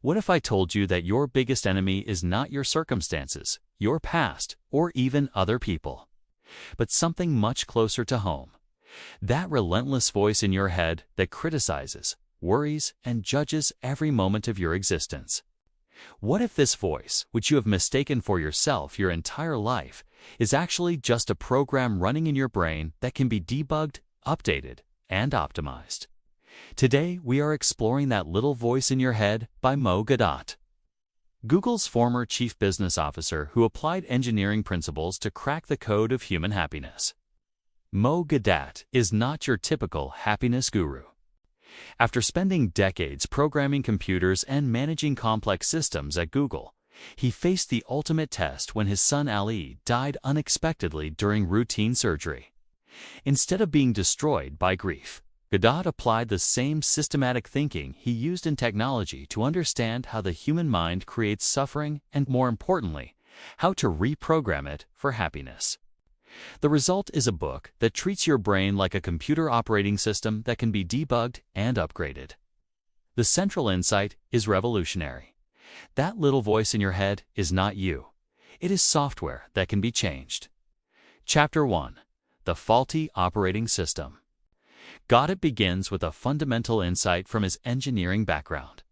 What if I told you that your biggest enemy is not your circumstances, your past, or even other people, but something much closer to home? That relentless voice in your head that criticizes, worries, and judges every moment of your existence. What if this voice, which you have mistaken for yourself your entire life, is actually just a program running in your brain that can be debugged, updated, and optimized? Today, we are exploring That Little Voice in Your Head by Mo Gawdat, Google's former chief business officer who applied engineering principles to crack the code of human happiness. Mo Gawdat is not your typical happiness guru. After spending decades programming computers and managing complex systems at Google, he faced the ultimate test when his son Ali died unexpectedly during routine surgery. Instead of being destroyed by grief, Gawdat applied the same systematic thinking he used in technology to understand how the human mind creates suffering and, more importantly, how to reprogram it for happiness. The result is a book that treats your brain like a computer operating system that can be debugged and upgraded. The central insight is revolutionary. That little voice in your head is not you. It is software that can be changed. Chapter 1. The Faulty Operating System. Gawdat begins with a fundamental insight from his engineering background.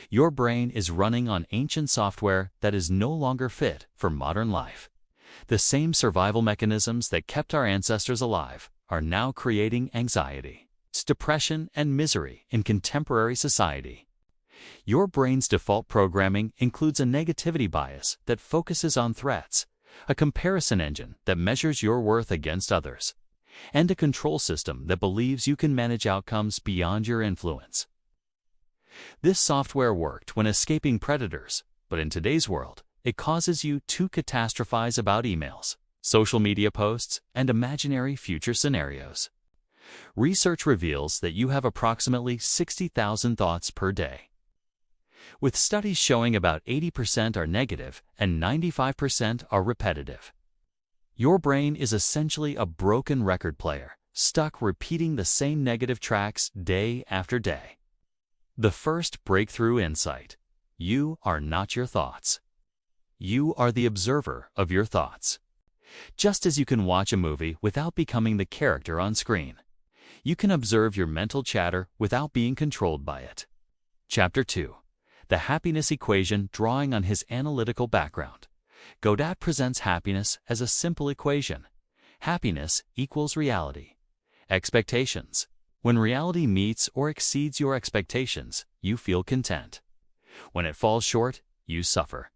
Your brain is running on ancient software that is no longer fit for modern life. The same survival mechanisms that kept our ancestors alive are now creating anxiety, depression, and misery in contemporary society. Your brain's default programming includes a negativity bias that focuses on threats, a comparison engine that measures your worth against others, and a control system that believes you can manage outcomes beyond your influence. This software worked when escaping predators, but in today's world, it causes you to catastrophize about emails, social media posts, and imaginary future scenarios. Research reveals that you have approximately 60,000 thoughts per day, with studies showing about 80% are negative and 95% are repetitive. Your brain is essentially a broken record player, stuck repeating the same negative tracks day after day. The first breakthrough insight: you are not your thoughts. You are the observer of your thoughts. Just as you can watch a movie without becoming the character on screen, you can observe your mental chatter without being controlled by it. Chapter 2. The Happiness Equation. Drawing on his analytical background, Gawdat presents happiness as a simple equation. Happiness equals reality. Expectations. When reality meets or exceeds your expectations, you feel content. When it falls short, you suffer.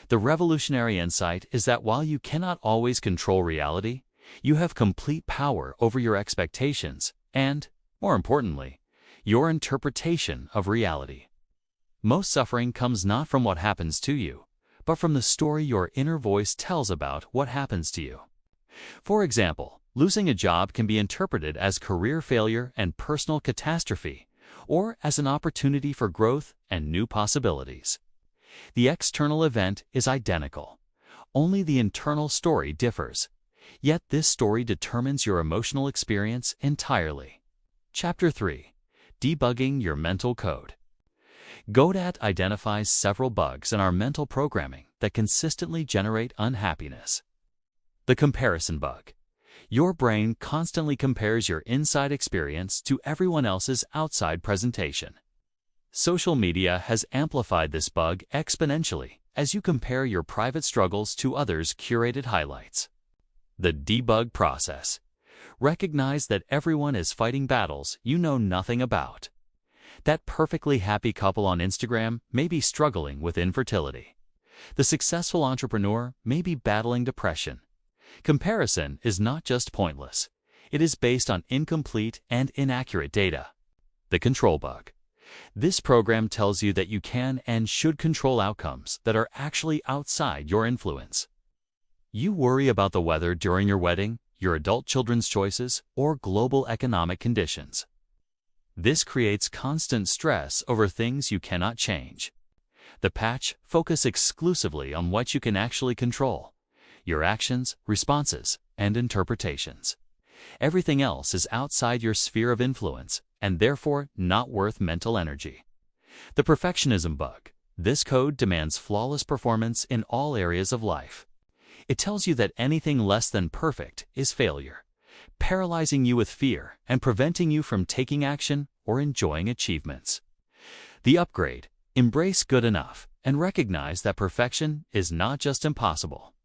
The revolutionary insight is that while you cannot always control reality, you have complete power over your expectations and, more importantly, your interpretation of reality. Most suffering comes not from what happens to you, but from the story your inner voice tells about what happens to you. For example, losing a job can be interpreted as career failure and personal catastrophe, or as an opportunity for growth and new possibilities. The external event is identical. Only the internal story differs. Yet this story determines your emotional experience entirely. Chapter 3. Debugging your mental code. Gawdat identifies several bugs in our mental programming that consistently generate unhappiness. The comparison bug. Your brain constantly compares your inside experience to everyone else's outside presentation. Social media has amplified this bug exponentially as you compare your private struggles to others' curated highlights. The debug process. Recognize that everyone is fighting battles you know nothing about. That perfectly happy couple on Instagram may be struggling with infertility. The successful entrepreneur may be battling depression. Comparison is not just pointless. It is based on incomplete and inaccurate data. The control bug. This program tells you that you can and should control outcomes that are actually outside your influence. You worry about the weather during your wedding, your adult children's choices, or global economic conditions. This creates constant stress over things you cannot change. The patch. Focus exclusively on what you can actually control: your actions, responses, and interpretations. Everything else is outside your sphere of influence and therefore not worth mental energy. The perfectionism bug. This code demands flawless performance in all areas of life. It tells you that anything less than perfect is failure, paralyzing you with fear and preventing you from taking action or enjoying achievements. The upgrade. Embrace good enough and recognize that perfection is not just impossible.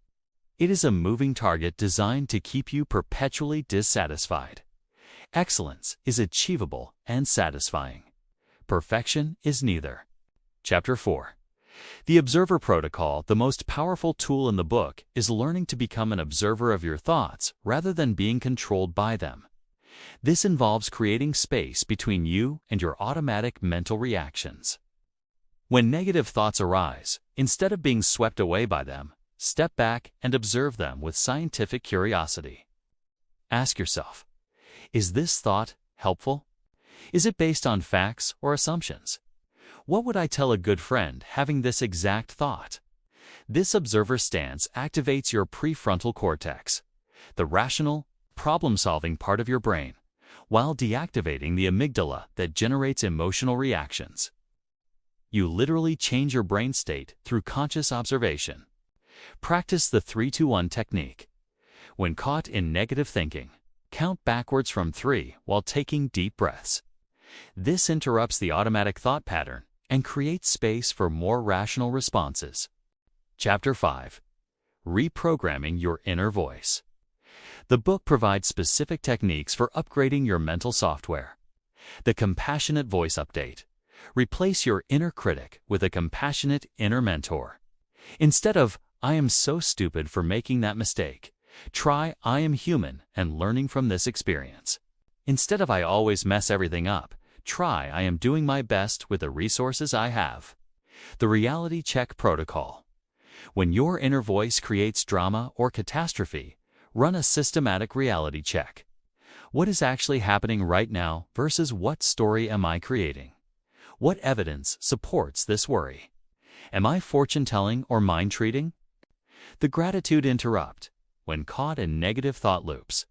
It is a moving target designed to keep you perpetually dissatisfied. Excellence is achievable and satisfying. Perfection is neither. Chapter 4. The Observer Protocol. The most powerful tool in the book is learning to become an observer of your thoughts rather than being controlled by them. This involves creating space between you and your automatic mental reactions. When negative thoughts arise, instead of being swept away by them, step back and observe them with scientific curiosity. Ask yourself, is this thought helpful? Is it based on facts or assumptions? What would I tell a good friend having this exact thought? This observer stance activates your prefrontal cortex, the rational, problem-solving part of your brain, while deactivating the amygdala that generates emotional reactions. You literally change your brain state through conscious observation. Practice the 3-2-1 technique. When caught in negative thinking, count backwards from 3 while taking deep breaths. This interrupts the automatic thought pattern and creates space for more rational responses. Chapter 5. Reprogramming your inner voice. The book provides specific techniques for upgrading your mental software. The compassionate voice update. Replace your inner critic with a compassionate inner mentor. Instead of, "I am so stupid for making that mistake," try, "I am human and learning from this experience." Instead of, "I always mess everything up," try, "I am doing my best with the resources I have." The reality check protocol. When your inner voice creates drama or catastrophe, run a systematic reality check. What is actually happening right now versus what story am I creating? What evidence supports this worry? Am I fortune-telling or mind-treating? The gratitude interrupt. When caught in negative thought loops,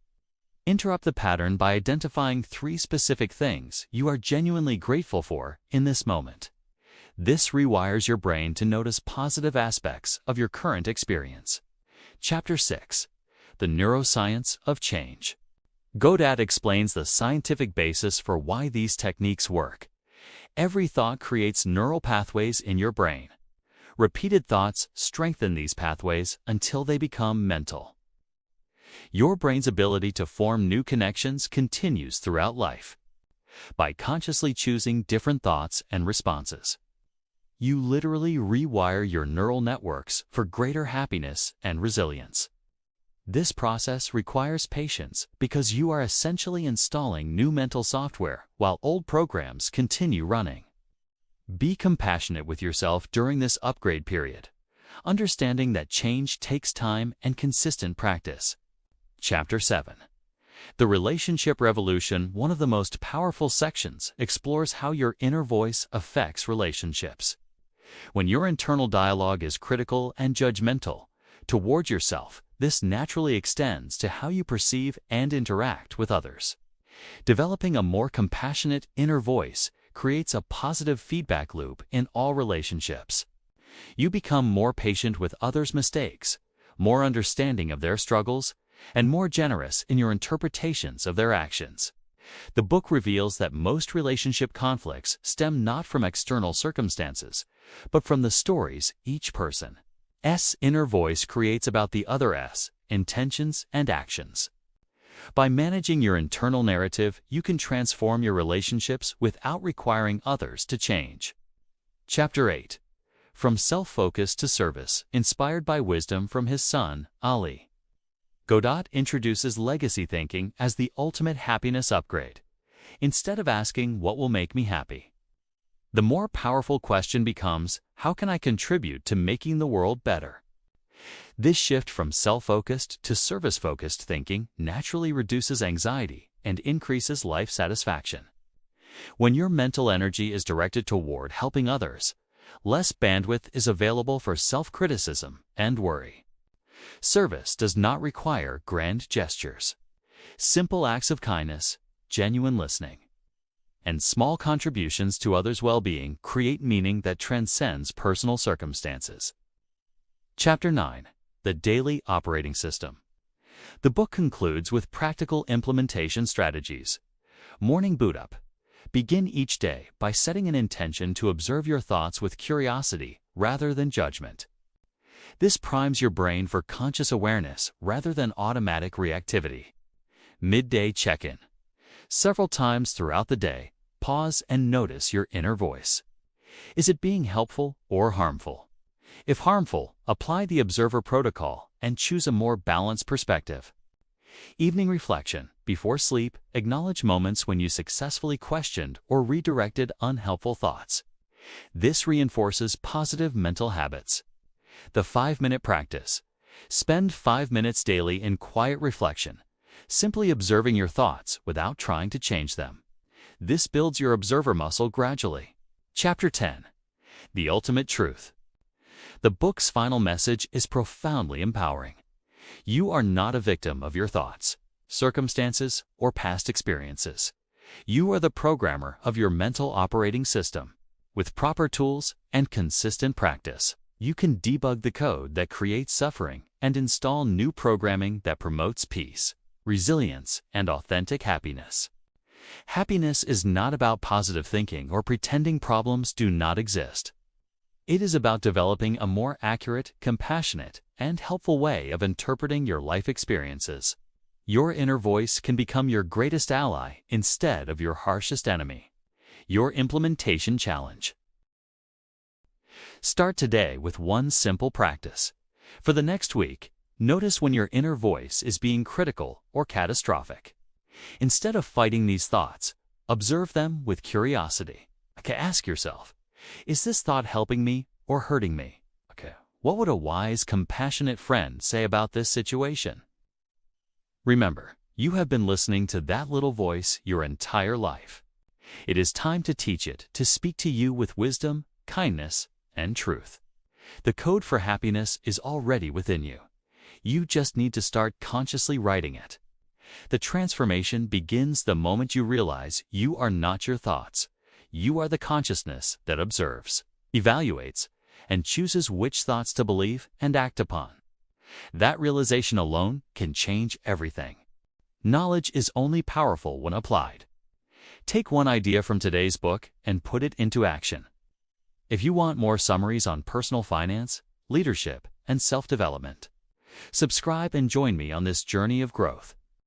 interrupt the pattern by identifying 3 specific things you are genuinely grateful for in this moment. This rewires your brain to notice positive aspects of your current experience. Chapter 6. The Neuroscience of Change. Gawdat explains the scientific basis for why these techniques work. Every thought creates neural pathways in your brain. Repeated thoughts strengthen these pathways until they become mental. Your brain's ability to form new connections continues throughout life. By consciously choosing different thoughts and responses, you literally rewire your neural networks for greater happiness and resilience. This process requires patience because you are essentially installing new mental software while old programs continue running. Be compassionate with yourself during this upgrade period, understanding that change takes time and consistent practice. Chapter 7. The Relationship Revolution. One of the most powerful sections explores how your inner voice affects relationships. When your internal dialogue is critical and judgmental toward yourself, this naturally extends to how you perceive and interact with others. Developing a more compassionate inner voice creates a positive feedback loop in all relationships. You become more patient with others' mistakes, more understanding of their struggles, and more generous in your interpretations of their actions. The book reveals that most relationship conflicts stem not from external circumstances, but from the stories each person's inner voice creates about the other's intentions and actions. By managing your internal narrative, you can transform your relationships without requiring others to change. Chapter 8. From Self-Focus to Service, inspired by wisdom from his son, Ali. Gawdat introduces legacy thinking as the ultimate happiness upgrade. Instead of asking, "What will make me happy?" the more powerful question becomes, "How can I contribute to making the world better?" This shift from self-focused to service-focused thinking naturally reduces anxiety and increases life satisfaction. When your mental energy is directed toward helping others, less bandwidth is available for self-criticism and worry. Service does not require grand gestures. Simple acts of kindness, genuine listening, and small contributions to others' well-being create meaning that transcends personal circumstances. Chapter 9. The Daily Operating System. The book concludes with practical implementation strategies. Morning boot up. Begin each day by setting an intention to observe your thoughts with curiosity rather than judgment. This primes your brain for conscious awareness rather than automatic reactivity. Midday check-in. Several times throughout the day, pause and notice your inner voice. Is it being helpful or harmful? If harmful, apply the observer protocol and choose a more balanced perspective. Evening reflection. Before sleep, acknowledge moments when you successfully questioned or redirected unhelpful thoughts. This reinforces positive mental habits. The 5-minute practice. Spend 5 minutes daily in quiet reflection, simply observing your thoughts without trying to change them. This builds your observer muscle gradually. Chapter 10. The Ultimate Truth. The book's final message is profoundly empowering. You are not a victim of your thoughts, circumstances, or past experiences. You are the programmer of your mental operating system. With proper tools and consistent practice, you can debug the code that creates suffering and install new programming that promotes peace, resilience, and authentic happiness. Happiness is not about positive thinking or pretending problems do not exist. It is about developing a more accurate, compassionate, and helpful way of interpreting your life experiences. Your inner voice can become your greatest ally instead of your harshest enemy. Your implementation challenge. Start today with one simple practice. For the next week, notice when your inner voice is being critical or catastrophic. Instead of fighting these thoughts, observe them with curiosity. Ask yourself, is this thought helping me or hurting me? What would a wise, compassionate friend say about this situation? Remember, you have been listening to that little voice your entire life. It is time to teach it to speak to you with wisdom, kindness, and truth. The code for happiness is already within you. You just need to start consciously writing it. The transformation begins the moment you realize you are not your thoughts. You are the consciousness that observes, evaluates, and chooses which thoughts to believe and act upon. That realization alone can change everything. Knowledge is only powerful when applied. Take one idea from today's book and put it into action. If you want more summaries on personal finance, leadership, and self-development, subscribe and join me on this journey of growth.